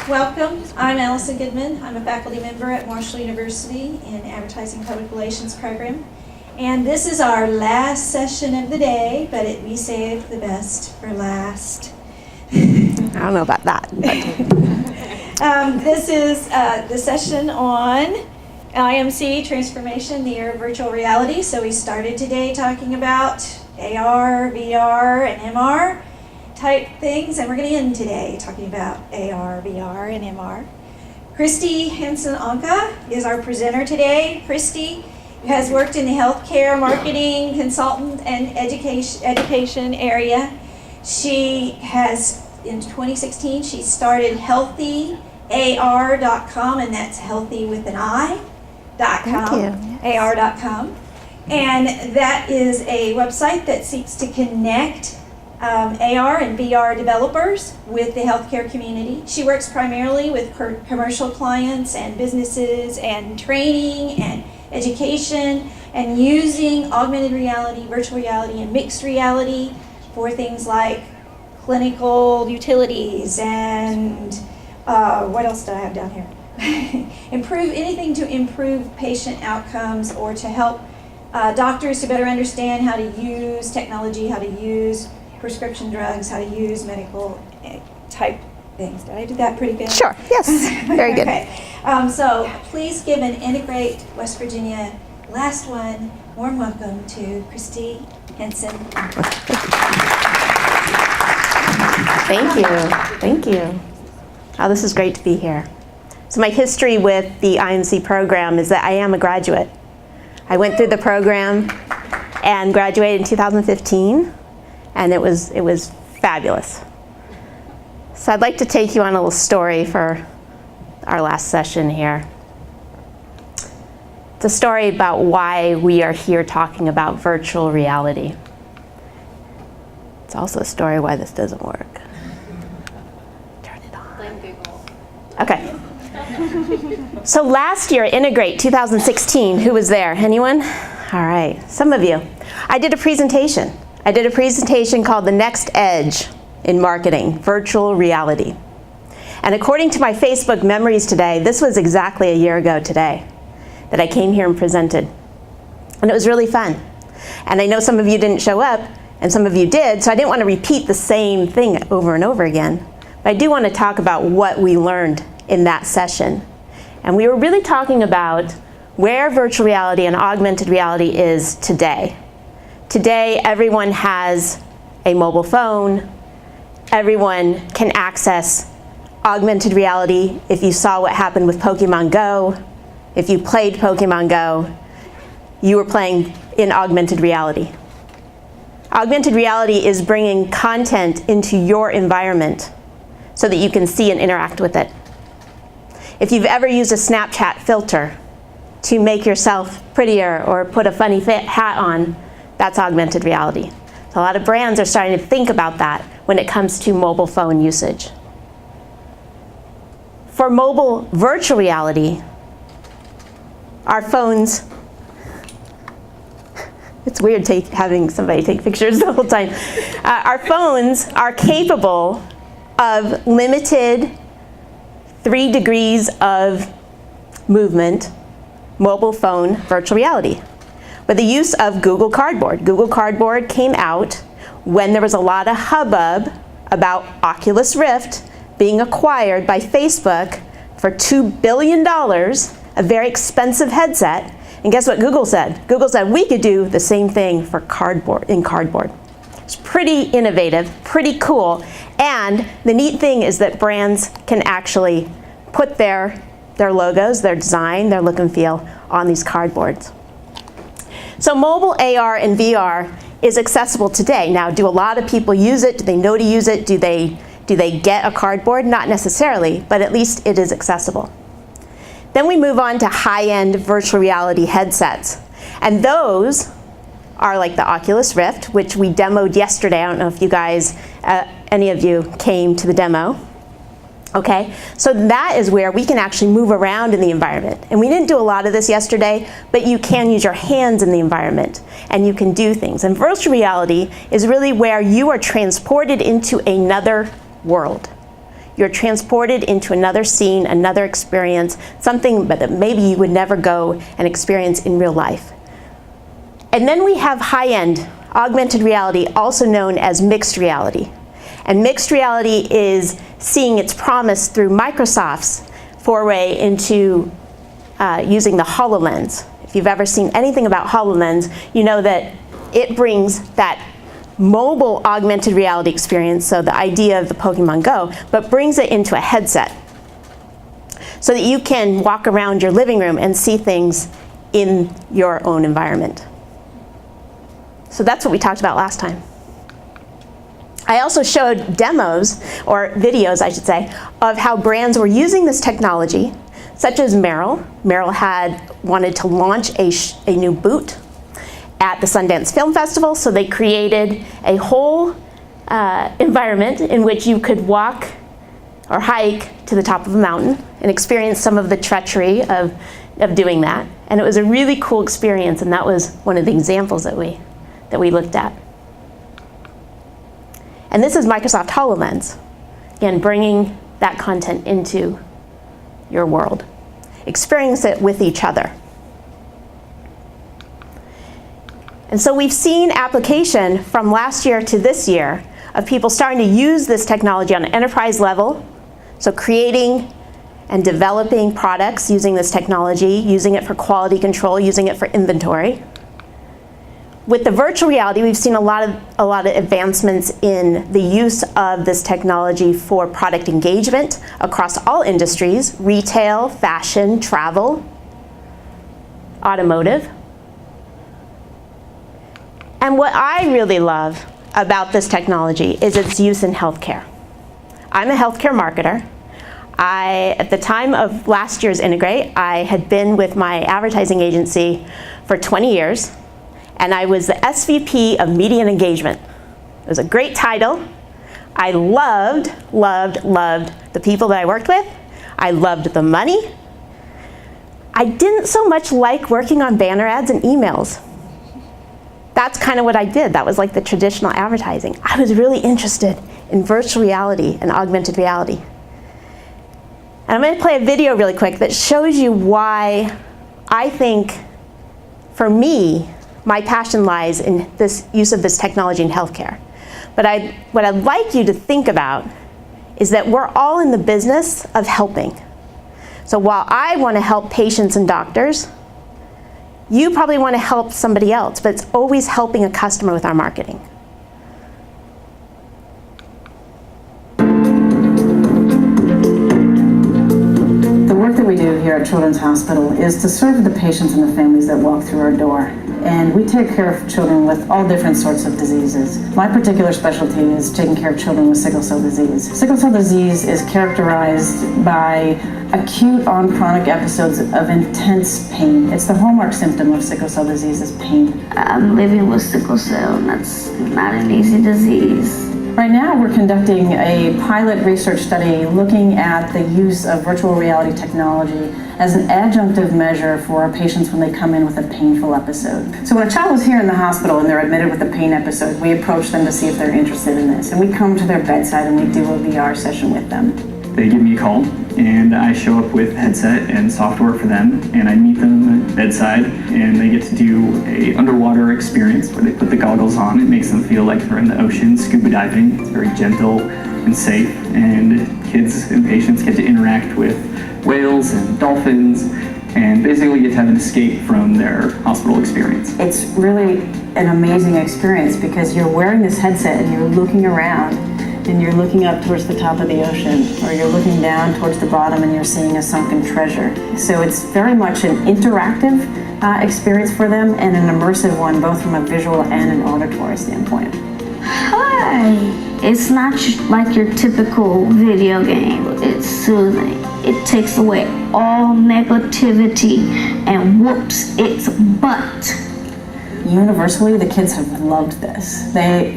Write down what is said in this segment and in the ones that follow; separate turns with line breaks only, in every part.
Welcome. I'm Allison Goodman. I'm a faculty member at Marshall University in Advertising Public Relations program. And this is our last session of the day, but we saved the best for last.
I don't know about that.
This is the session on IMC transformation near virtual reality. So we started today talking about AR, VR, and MR type things, and we're going to end today talking about AR, VR, and MR. Kristi, Hansen, Onkka is our presenter today. Kristi has worked in the healthcare, marketing, consultant, and education area. She has, in 2016, she started healthyar.com, and that's healthy with an I.com, AR.com. And that is a website that seeks to connect AR and VR developers with the healthcare community. She works primarily with commercial clients and businesses and training and education and using augmented reality, virtual reality, and mixed reality for things like clinical utilities and what else do I have down here? Anything to improve patient outcomes or to help doctors to better understand how to use technology, how to use prescription drugs, how to use medical type things. Did I do that pretty good?
Sure, yes, very good.
Okay. So please give an Integrate West Virginia last one warm welcome to Kristi Hansen.
Thank you. Oh, this is great to be here. So my history with the IMC program is that I am a graduate. I went through the program and graduated in 2015. And it was fabulous. So I'd like to take you on a little story for our last session here. It's a story about why we are here talking about virtual reality. It's also a story why this doesn't work. Turn it on.
Blame Google.
Okay. So last year, Integrate 2016, who was there? Anyone? All right, some of you. I did a presentation called The Next Edge in Marketing, Virtual Reality. And according to my Facebook memories today, this was exactly a year ago today that I came here and presented. And it was really fun. And I know some of you didn't show up, and some of you did, so I didn't want to repeat the same thing over and over again. But I do want to talk about what we learned in that session. And we were really talking about where virtual reality and augmented reality is today. Today, everyone has a mobile phone. Everyone can access augmented reality. If you saw what happened with Pokemon Go, if you played Pokemon Go, you were playing in augmented reality. Augmented reality is bringing content into your environment so that you can see and interact with it. If you've ever used a Snapchat filter to make yourself prettier or put a funny hat on, that's augmented reality. So a lot of brands are starting to think about that when it comes to mobile phone usage. For mobile virtual reality, our phones, it's weird having somebody take pictures the whole time. Our phones are capable of limited 3 degrees of movement, mobile phone virtual reality, with the use of Google Cardboard. Google Cardboard came out when there was a lot of hubbub about Oculus Rift being acquired by Facebook for $2 billion, a very expensive headset. And guess what Google said? Google said we could do the same thing for cardboard. It's pretty innovative, pretty cool. And the neat thing is that brands can actually put their logos, their design, their look and feel on these cardboards. So mobile AR and VR is accessible today. Now, do a lot of people use it? Do they know to use it? Do they get a cardboard? Not necessarily, but at least it is accessible. Then we move on to high-end virtual reality headsets. And those are like the Oculus Rift, which we demoed yesterday. I don't know if you guys, any of you came to the demo. Okay, so that is where we can actually move around in the environment. And we didn't do a lot of this yesterday, but you can use your hands in the environment and you can do things. And virtual reality is really where you are transported into another world. You're transported into another scene, another experience, something that maybe you would never go and experience in real life. And then we have high-end augmented reality, also known as mixed reality. And mixed reality is seeing its promise through Microsoft's foray into using the HoloLens. If you've ever seen anything about HoloLens, you know that it brings that mobile augmented reality experience, so the idea of the Pokemon Go, but brings it into a headset so that you can walk around your living room and see things in your own environment. So that's what we talked about last time. I also showed demos, or videos I should say, of how brands were using this technology, such as Merrill. Merrill had wanted to launch a new boot at the Sundance Film Festival, so they created a whole environment in which you could walk or hike to the top of a mountain and experience some of the treachery of doing that. And it was a really cool experience, and that was one of the examples that we looked at. And this is Microsoft HoloLens, again, bringing that content into your world. Experience it with each other. And so we've seen application from last year to this year of people starting to use this technology on an enterprise level, so creating and developing products using this technology, using it for quality control, using it for inventory. With the virtual reality, we've seen a lot of advancements in the use of this technology for product engagement across all industries: retail, fashion, travel, automotive. And what I really love about this technology is its use in healthcare. I'm a healthcare marketer. At the time of last year's Integrate, I had been with my advertising agency for 20 years, and I was the SVP of Media and Engagement. It was a great title. I loved the people that I worked with. I loved the money. I didn't so much like working on banner ads and emails. That's kind of what I did. That was like the traditional advertising. I was really interested in virtual reality and augmented reality. And I'm going to play a video really quick that shows you why I think, for me, my passion lies in this use of this technology in healthcare. But what I'd like you to think about is that we're all in the business of helping. So while I want to help patients and doctors, you probably want to help somebody else, but it's always helping a customer with our marketing.
The work that we do here at Children's Hospital is to serve the patients and the families that walk through our door. And we take care of children with all different sorts of diseases. My particular specialty is taking care of children with sickle cell disease. Sickle cell disease is characterized by acute on chronic episodes of intense pain. It's the hallmark symptom of sickle cell disease is pain.
I'm living with sickle cell, and that's not an easy disease.
Right now we're conducting a pilot research study looking at the use of virtual reality technology as an adjunctive measure for our patients when they come in with a painful episode. So when a child is here in the hospital and they're admitted with a pain episode, we approach them to see if they're interested in this. And we come to their bedside and we do a VR session with them.
They give me a call, and I show up with headset and software for them, and I meet them at bedside, and they get to do a underwater experience where they put the goggles on. It makes them feel like they're in the ocean scuba diving. It's very gentle and safe, and kids and patients get to interact with whales and dolphins, and basically get to have an escape from their hospital experience.
It's really an amazing experience because you're wearing this headset and you're looking around and you're looking up towards the top of the ocean, or you're looking down towards the bottom and you're seeing a sunken treasure. So it's very much an interactive experience for them, and an immersive one, both from a visual and an auditory standpoint.
Hi! It's not like your typical video game. It's soothing. It takes away all negativity and whoops its butt.
Universally, the kids have loved this. They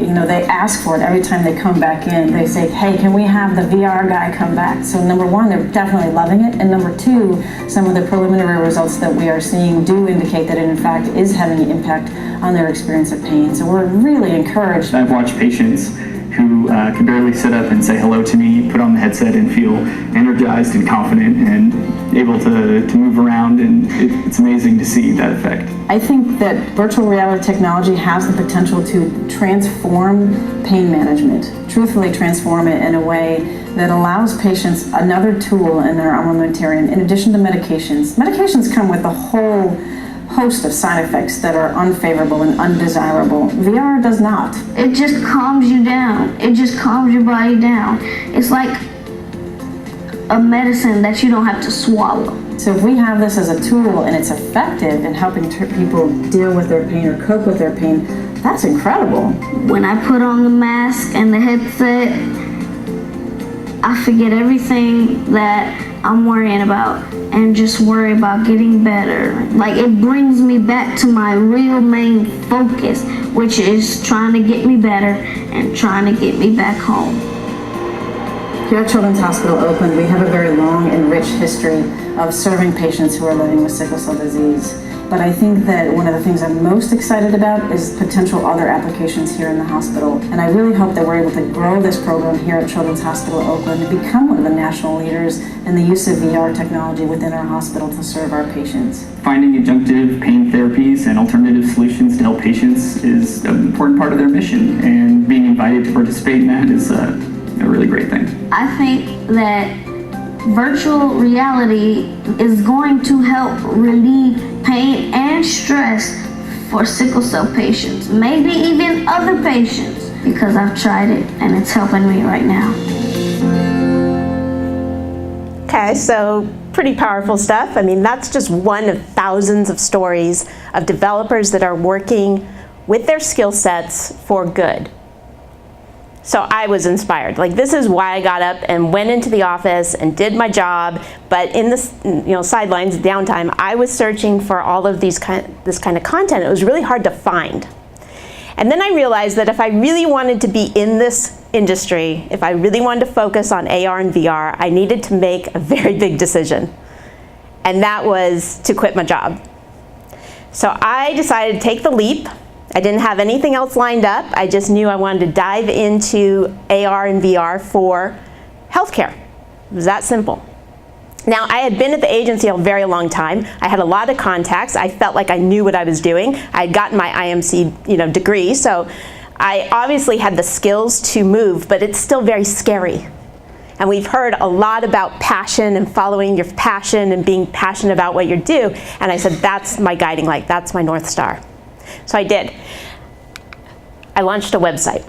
ask for it every time they come back in. They say, hey, can we have the VR guy come back? So number one, they're definitely loving it. And number two, some of the preliminary results that we are seeing do indicate that it in fact is having an impact on their experience of pain. So we're really encouraged.
I've watched patients who could barely sit up and say hello to me put on the headset and feel energized and confident and able to move around, and it's amazing to see that effect.
I think that virtual reality technology has the potential to transform pain management, truthfully transform it in a way that allows patients another tool in their armamentarium in addition to medications. Medications come with a whole host of side effects that are unfavorable and undesirable. VR does not.
It just calms you down. It just calms your body down. It's like a medicine that you don't have to swallow.
So if we have this as a tool and it's effective in helping people deal with their pain or cope with their pain, that's incredible.
When I put on the mask and the headset, I forget everything that I'm worrying about and just worry about getting better. Like, it brings me back to my real main focus, which is trying to get me better and trying to get me back home.
Here at Children's Hospital Oakland, we have a very long and rich history of serving patients who are living with sickle cell disease. But I think that one of the things I'm most excited about is potential other applications here in the hospital. And I really hope that we're able to grow this program here at Children's Hospital Oakland and become one of the national leaders in the use of VR technology within our hospital to serve our patients.
Finding adjunctive pain therapies and alternative solutions to help patients is an important part of their mission, and being invited to participate in that is a really great thing.
I think that virtual reality is going to help relieve pain and stress for sickle cell patients, maybe even other patients, because I've tried it and it's helping me right now.
Okay, so pretty powerful stuff. I mean, that's just one of thousands of stories of developers that are working with their skill sets for good. So I was inspired. Like, this is why I got up and went into the office and did my job. But in the sidelines, downtime, I was searching for all of this kind of content. It was really hard to find. And then I realized that if I really wanted to be in this industry, if I really wanted to focus on AR and VR, I needed to make a very big decision. And that was to quit my job. So I decided to take the leap. I didn't have anything else lined up. I just knew I wanted to dive into AR and VR for healthcare. It was that simple. Now, I had been at the agency a very long time. I had a lot of contacts. I felt like I knew what I was doing. I had gotten my IMC degree, so I obviously had the skills to move, but it's still very scary. And we've heard a lot about passion and following your passion and being passionate about what you do. And I said, that's my guiding light. That's my North Star. So I did. I launched a website.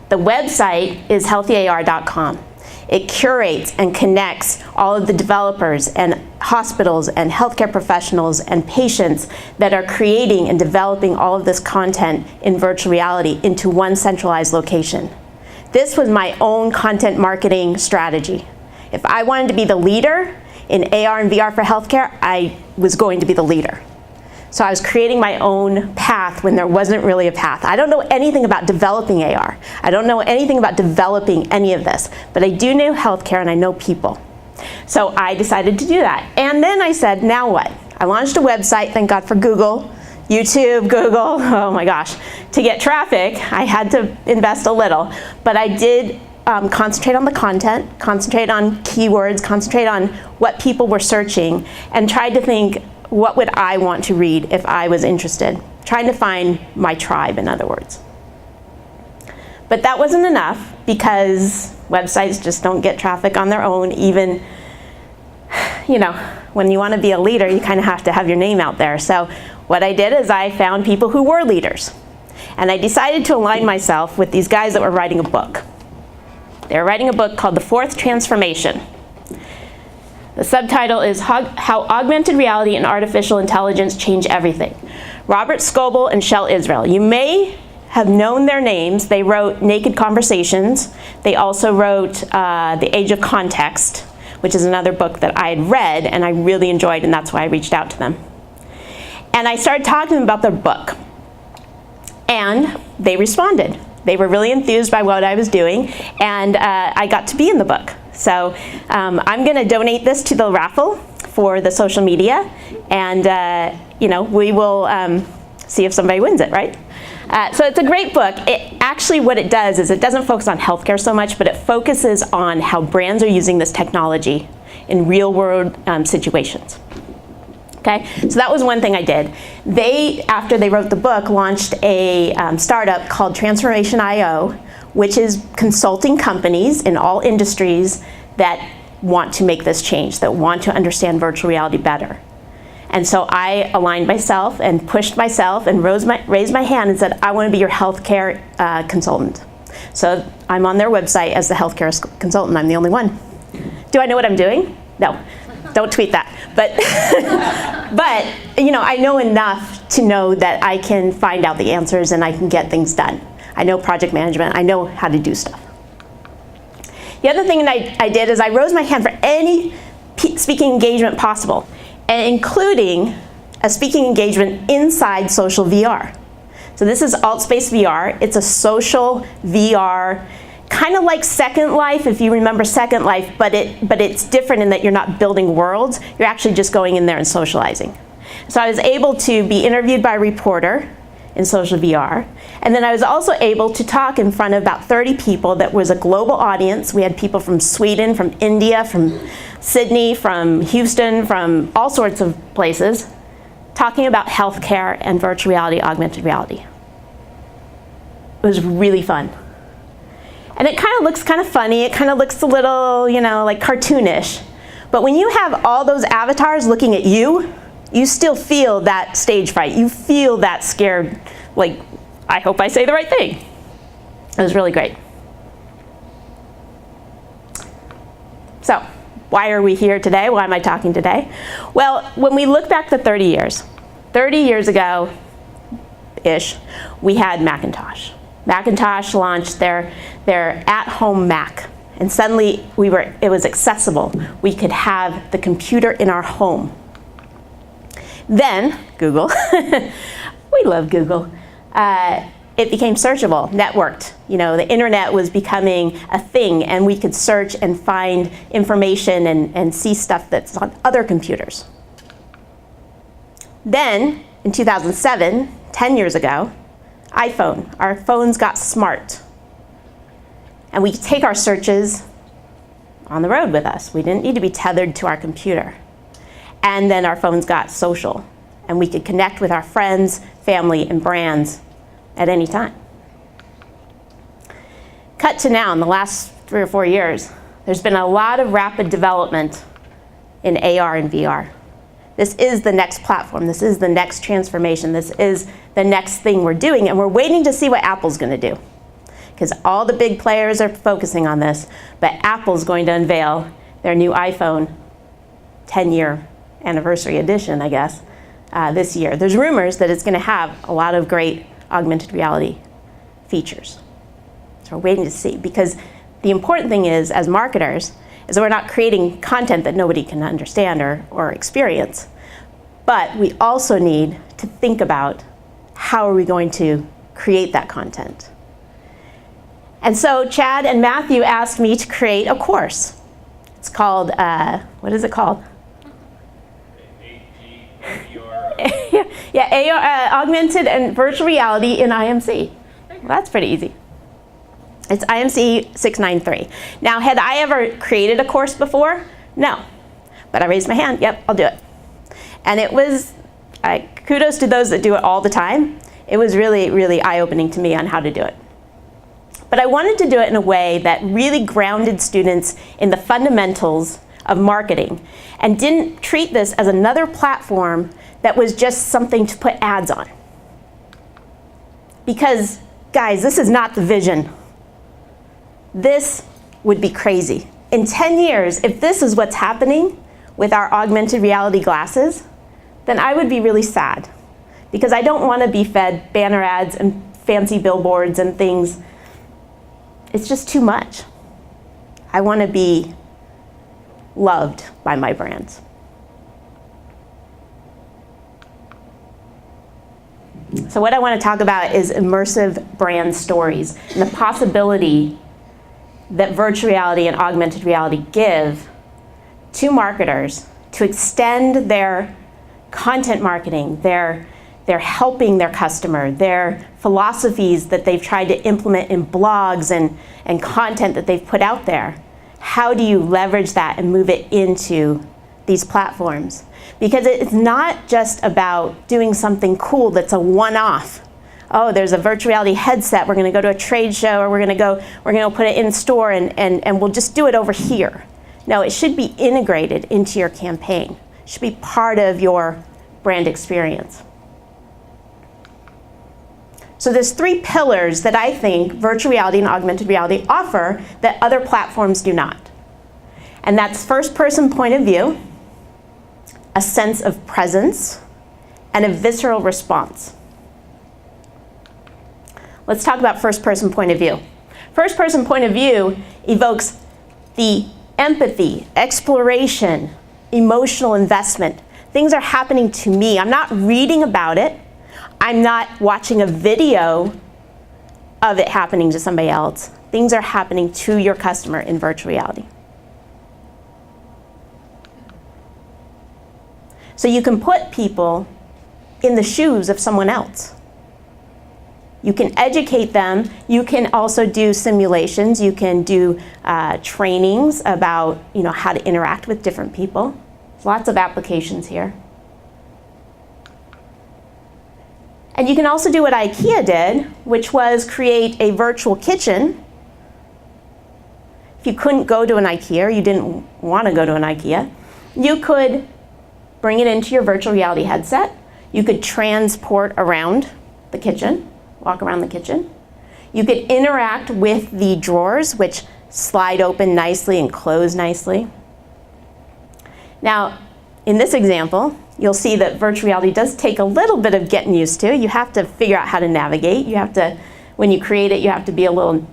The website is healthyar.com. It curates and connects all of the developers and hospitals and healthcare professionals and patients that are creating and developing all of this content in virtual reality into one centralized location. This was my own content marketing strategy. If I wanted to be the leader in AR and VR for healthcare, I was going to be the leader. So I was creating my own path when there wasn't really a path. I don't know anything about developing AR. I don't know anything about developing any of this, but I do know healthcare and I know people. So I decided to do that. And then I said, now what? I launched a website, thank God for Google, YouTube, Google, oh my gosh. To get traffic, I had to invest a little, but I did concentrate on the content, concentrate on keywords, concentrate on what people were searching, and tried to think, what would I want to read if I was interested? Trying to find my tribe, in other words. But that wasn't enough, because websites just don't get traffic on their own. Even, when you want to be a leader, you kind of have to have your name out there. So what I did is I found people who were leaders. And I decided to align myself with these guys that were writing a book. They were writing a book called The Fourth Transformation. The subtitle is How Augmented Reality and Artificial Intelligence Change Everything. Robert Scoble and Shel Israel. You may have known their names. They wrote Naked Conversations. They also wrote The Age of Context, which is another book that I had read and I really enjoyed, and that's why I reached out to them. And I started talking to them about their book. And they responded. They were really enthused by what I was doing, and I got to be in the book. So I'm going to donate this to the raffle for the social media, and we will see if somebody wins it, right? So it's a great book. Actually, what it does is it doesn't focus on healthcare so much, but it focuses on how brands are using this technology in real-world situations. Okay, so that was one thing I did. They, after they wrote the book, launched a startup called Transformation.io, which is consulting companies in all industries that want to make this change, that want to understand virtual reality better. And so I aligned myself and pushed myself and raised my hand and said, I want to be your healthcare consultant. So I'm on their website as the healthcare consultant. I'm the only one. Do I know what I'm doing? No. Don't tweet that. But you know, I know enough to know that I can find out the answers and I can get things done. I know project management. I know how to do stuff. The other thing that I did is I raised my hand for any speaking engagement possible, and including a speaking engagement inside social VR. So this is AltSpace VR. It's a social VR, kind of like Second Life, if you remember Second Life, but it's different in that you're not building worlds. You're actually just going in there and socializing. So I was able to be interviewed by a reporter in social VR, and then I was also able to talk in front of about 30 people. That was a global audience. We had people from Sweden, from India, from Sydney, from Houston, from all sorts of places, talking about healthcare and virtual reality, augmented reality. It was really fun. And it kind of looks kind of funny. It kind of looks a little, you know, like cartoonish. But when you have all those avatars looking at you, you still feel that stage fright. You feel that scared, like, I hope I say the right thing. It was really great. So, why are we here today? Why am I talking today? Well, when we look back to 30 years ago-ish, we had Macintosh. Macintosh launched their at-home Mac, and suddenly it was accessible. We could have the computer in our home. Then, Google, we love Google, it became searchable, networked. You know, the internet was becoming a thing, and we could search and find information and see stuff that's on other computers. Then, in 2007, 10 years ago, iPhone, our phones got smart. And we could take our searches on the road with us. We didn't need to be tethered to our computer. And then our phones got social, and we could connect with our friends, family, and brands at any time. Cut to now, in the last 3 or 4 years, there's been a lot of rapid development in AR and VR. This is the next platform. This is the next transformation. This is the next thing we're doing, and we're waiting to see what Apple's going to do. Because all the big players are focusing on this, but Apple's going to unveil their new iPhone 10-year anniversary edition, I guess, this year. There's rumors that it's going to have a lot of great augmented reality features. So we're waiting to see, because the important thing is, as marketers, is that we're not creating content that nobody can understand or experience, but we also need to think about how are we going to create that content. And so Chad and Matthew asked me to create a course. It's called, what is it called? AR, augmented and virtual reality in IMC. Well, that's pretty easy. It's IMC 693. Now, had I ever created a course before? No. But I raised my hand. Yep, I'll do it. And it was, kudos to those that do it all the time. It was really, really eye-opening to me on how to do it. But I wanted to do it in a way that really grounded students in the fundamentals of marketing and didn't treat this as another platform that was just something to put ads on. Because, guys, this is not the vision. This would be crazy. In 10 years, if this is what's happening with our augmented reality glasses, then I would be really sad. Because I don't want to be fed banner ads and fancy billboards and things. It's just too much. I want to be loved by my brands. So what I want to talk about is immersive brand stories and the possibility that virtual reality and augmented reality give to marketers to extend their content marketing, their they're helping their customer, their philosophies that they've tried to implement in blogs and content that they've put out there. How do you leverage that and move it into these platforms? Because it's not just about doing something cool that's a one-off. Oh, there's a virtual reality headset, we're gonna go to a trade show, or we're gonna put it in store and we'll just do it over here. No, it should be integrated into your campaign. It should be part of your brand experience. So there's 3 pillars that I think virtual reality and augmented reality offer that other platforms do not. And that's first-person point of view, a sense of presence, and a visceral response. Let's talk about first-person point of view. First-person point of view evokes the empathy, exploration, emotional investment. Things are happening to me. I'm not reading about it. I'm not watching a video of it happening to somebody else. Things are happening to your customer in virtual reality. So you can put people in the shoes of someone else. You can educate them. You can also do simulations. You can do trainings about how to interact with different people. There's lots of applications here. And you can also do what IKEA did, which was create a virtual kitchen. If you couldn't go to an IKEA, or you didn't want to go to an IKEA, you could bring it into your virtual reality headset. You could transport around the kitchen, walk around the kitchen. You could interact with the drawers, which slide open nicely and close nicely. Now, in this example, you'll see that virtual reality does take a little bit of getting used to. You have to figure out how to navigate. You have to, when you create it, you have to be a little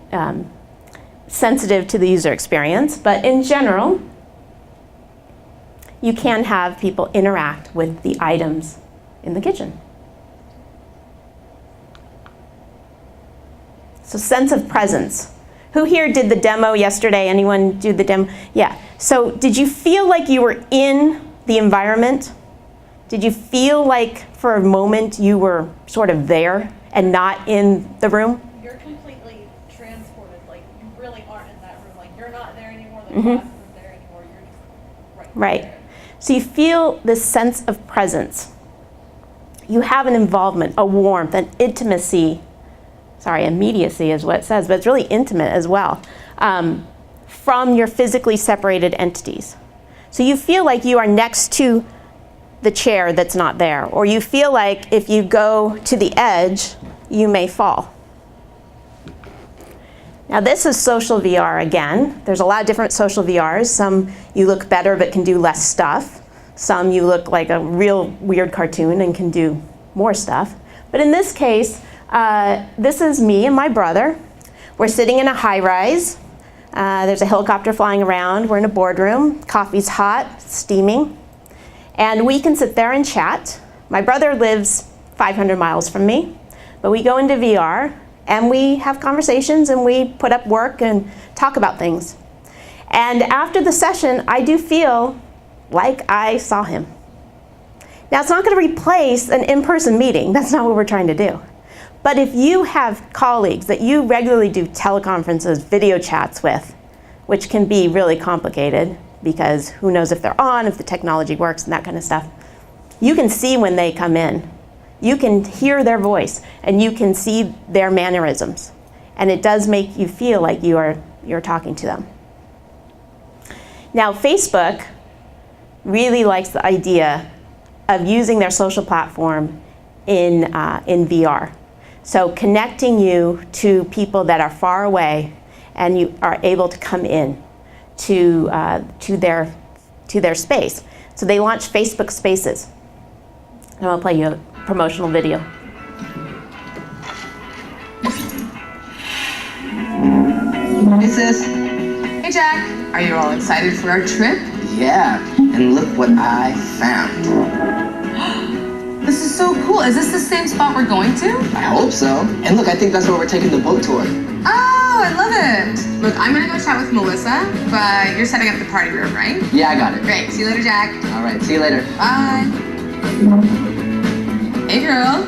sensitive to the user experience. But in general, you can have people interact with the items in the kitchen. So sense of presence. Who here did the demo yesterday? Anyone do the demo? Yeah. So did you feel like you were in the environment? Did you feel like for a moment you were sort of there and not in the room?
You're completely transported, like you really aren't in that room. Like you're not there anymore, the class isn't there anymore, you're just right there.
So you feel this sense of presence. You have an involvement, a warmth, an intimacy. Sorry, immediacy is what it says, but it's really intimate as well, from your physically separated entities. So you feel like you are next to the chair that's not there, or you feel like if you go to the edge, you may fall. Now this is social VR again. There's a lot of different social VRs. Some you look better but can do less stuff. Some you look like a real weird cartoon and can do more stuff. But in this case, this is me and my brother. We're sitting in a high-rise. There's a helicopter flying around. We're in a boardroom. Coffee's hot, steaming. And we can sit there and chat. My brother lives 500 miles from me, but we go into VR and we have conversations and we put up work and talk about things. And after the session, I do feel like I saw him. Now, it's not going to replace an in-person meeting. That's not what we're trying to do. But if you have colleagues that you regularly do teleconferences, video chats with, which can be really complicated because who knows if they're on, if the technology works and that kind of stuff, you can see when they come in. You can hear their voice and you can see their mannerisms. And it does make you feel like you're talking to them. Now, Facebook really likes the idea of using their social platform in VR. So connecting you to people that are far away and you are able to come in to their space. So they launched Facebook Spaces. And I'll play you a promotional video.
Hey sis. Hey Jack. Are you all excited for our trip?
Yeah, and look what I found.
This is so cool. Is this the same spot we're going to?
I hope so. And look, I think that's where we're taking the boat tour.
Oh, I love it. Look, I'm gonna go chat with Melissa, but you're setting up the party room, right?
Yeah, I got it.
Great. See you later, Jack.
All right, see you later.
Bye. Hey girl,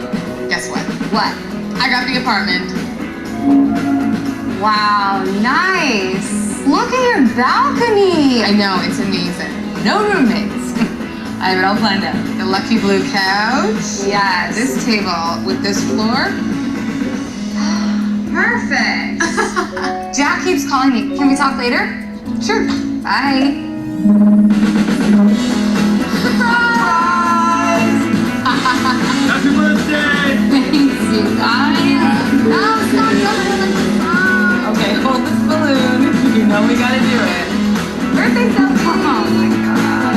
guess what?
What?
I got the apartment.
Wow, nice. Look at your balcony.
I know, it's amazing. No roommates. I have it all planned out. The lucky blue couch.
Yes.
This table with this floor. Perfect.
Jack keeps calling me. Can we talk later?
Sure.
Bye.
Happy birthday!
Thanks, you guys. No, stop.
Okay, hold this balloon. You know we gotta do it.
Birthday cell. Oh my god.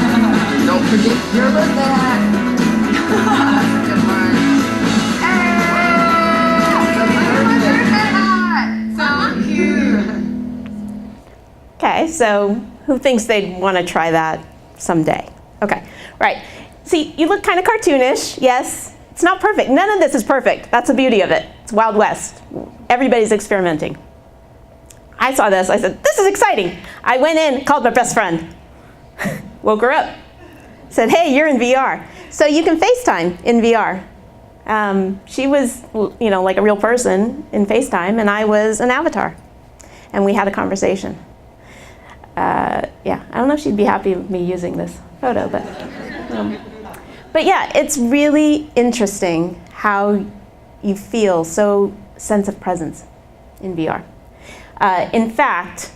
Don't forget your birthday hat. Good one. So cute.
Okay, so who thinks they'd want to try that someday? Okay, right. See, you look kind of cartoonish, yes. It's not perfect. None of this is perfect. That's the beauty of it. It's Wild West. Everybody's experimenting. I saw this, I said, this is exciting. I went in, called my best friend, woke her up, said, hey, you're in VR. So you can FaceTime in VR. She was, like a real person in FaceTime, and I was an avatar. And we had a conversation. Yeah, I don't know if she'd be happy with me using this photo, but yeah, it's really interesting how you feel so sense of presence in VR. In fact,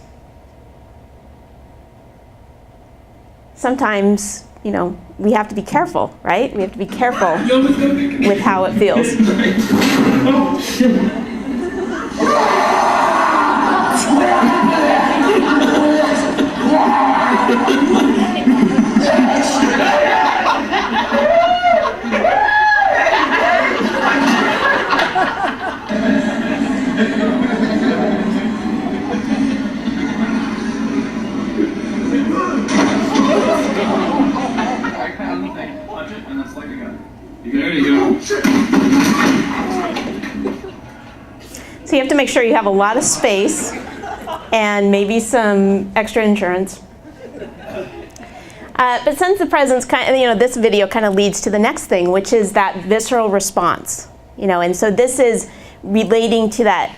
sometimes, we have to be careful, right? We have to be careful with how it feels.
Oh, shit. There you go.
So you have to make sure you have a lot of space and maybe some extra insurance. But sense of presence, this video kind of leads to the next thing, which is that visceral response. And so this is relating to that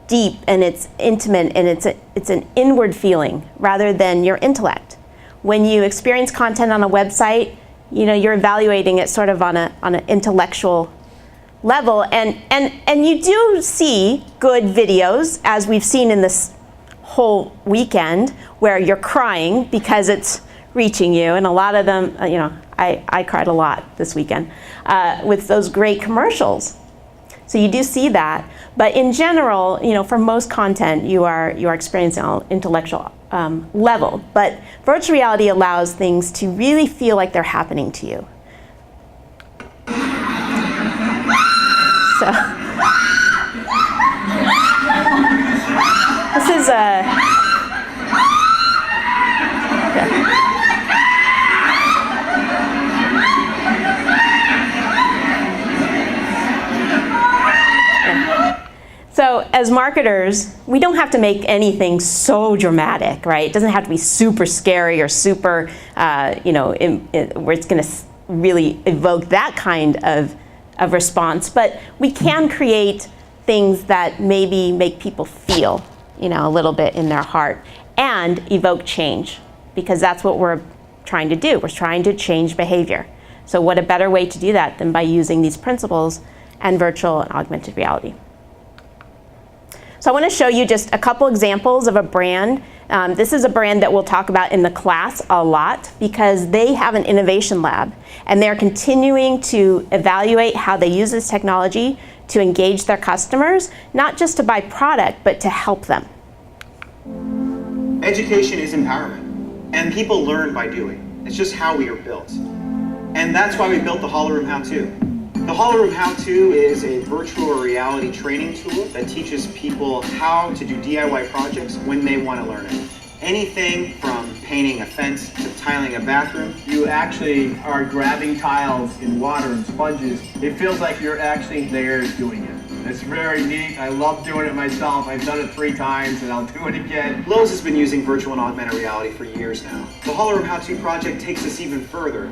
deep, and it's intimate, and it's an inward feeling rather than your intellect. When you experience content on a website, you're evaluating it sort of on an intellectual level, and you do see good videos, as we've seen in this whole weekend, where you're crying because it's reaching you, and a lot of them, I cried a lot this weekend with those great commercials. So you do see that, but in general, for most content, you are experiencing an intellectual level. But virtual reality allows things to really feel like they're happening to you. So this is So as marketers, we don't have to make anything so dramatic, right? It doesn't have to be super scary or super, where it's going to really evoke that kind of response. But we can create things that maybe make people feel, a little bit in their heart and evoke change, because that's what we're trying to do. We're trying to change behavior. So what a better way to do that than by using these principles and virtual and augmented reality. So I want to show you just a couple examples of a brand. This is a brand that we'll talk about in the class a lot because they have an innovation lab and they're continuing to evaluate how they use this technology to engage their customers, not just to buy product, but to help them.
Education is empowerment, and people learn by doing. It's just how we are built. And that's why we built the Holoroom How-To. The Holoroom How-To is a virtual reality training tool that teaches people how to do DIY projects when they want to learn it. Anything from painting a fence to tiling a bathroom.
You actually are grabbing tiles in water and sponges. It feels like you're actually there doing it. It's very neat. I love doing it myself. I've done it 3 times and I'll do it again.
Lowe's has been using virtual and augmented reality for years now. The Holoroom How-To project takes us even further.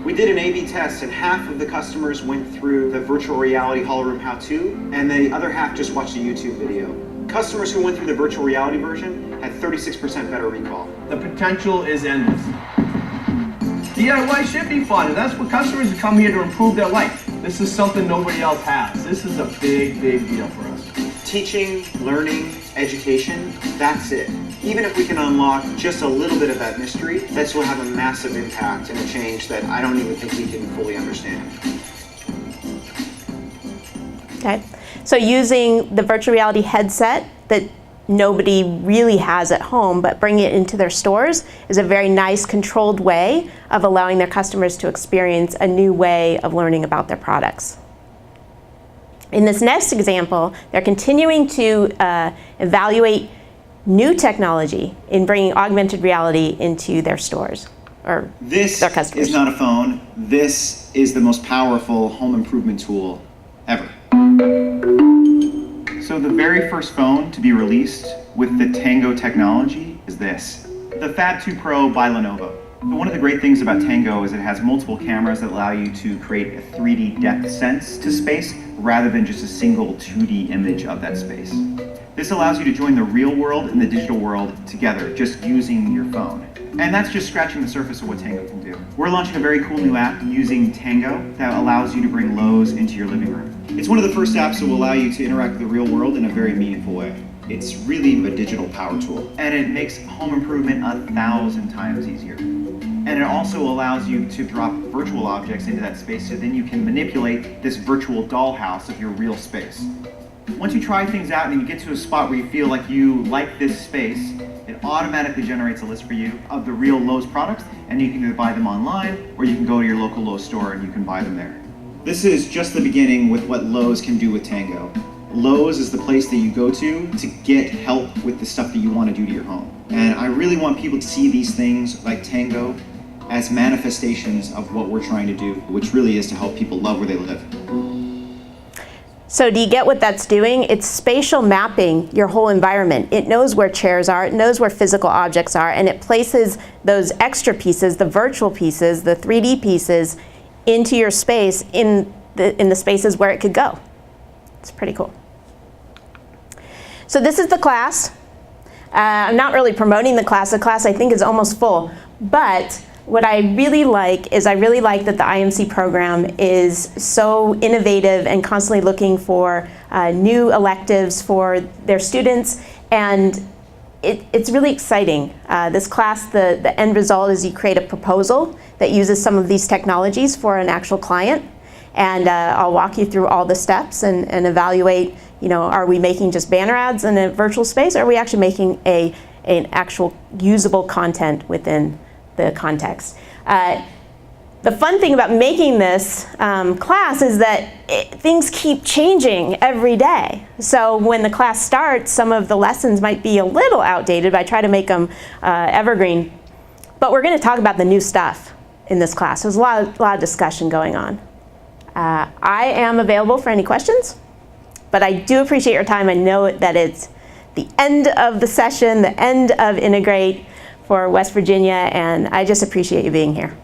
We did an A/B test, and half of the customers went through the virtual reality hologram how-to, and the other half just watched a YouTube video. Customers who went through the virtual reality version had 36% better recall.
The potential is endless. DIY should be fun, and that's what customers come here to improve their life. This is something nobody else has. This is a big, big deal for us.
Teaching, learning, education, that's it. Even if we can unlock just a little bit of that mystery, this will have a massive impact and a change that I don't even think we can fully understand.
Okay, so using the virtual reality headset that nobody really has at home, but bringing it into their stores is a very nice controlled way of allowing their customers to experience a new way of learning about their products. In this next example, they're continuing to evaluate new technology in bringing augmented reality into their stores or their customers.
This is not a phone. This is the most powerful home improvement tool ever. So the very first phone to be released with the Tango technology is this, the Fab 2 Pro by Lenovo. One of the great things about Tango is it has multiple cameras that allow you to create a 3D depth sense to space rather than just a single 2D image of that space. This allows you to join the real world and the digital world together just using your phone. And that's just scratching the surface of what Tango can do. We're launching a very cool new app using Tango that allows you to bring Lowe's into your living room. It's one of the first apps that will allow you to interact with the real world in a very meaningful way. It's really a digital power tool. And it makes home improvement 1,000 times easier. And it also allows you to drop virtual objects into that space so then you can manipulate this virtual dollhouse of your real space. Once you try things out and you get to a spot where you feel like you like this space, it automatically generates a list for you of the real Lowe's products, and you can either buy them online or you can go to your local Lowe's store and you can buy them there. This is just the beginning with what Lowe's can do with Tango. Lowe's is the place that you go to get help with the stuff that you want to do to your home. And I really want people to see these things like Tango as manifestations of what we're trying to do, which really is to help people love where they live.
So do you get what that's doing? It's spatial mapping your whole environment. It knows where chairs are, it knows where physical objects are, and it places those extra pieces, the virtual pieces, the 3D pieces, into your space in the spaces where it could go. It's pretty cool. So this is the class. I'm not really promoting the class. The class I think is almost full, but what I really like is I really like that the IMC program is so innovative and constantly looking for new electives for their students, and it's really exciting. This class, the end result is you create a proposal that uses some of these technologies for an actual client, and I'll walk you through all the steps and evaluate, are we making just banner ads in a virtual space, or are we actually making an actual usable content within the context. The fun thing about making this class is that things keep changing every day. So when the class starts, some of the lessons might be a little outdated, but I try to make them evergreen. But we're going to talk about the new stuff in this class. There's a lot of discussion going on. I am available for any questions, but I do appreciate your time. I know that it's the end of the session, the end of Integrate for West Virginia, and I just appreciate you being here.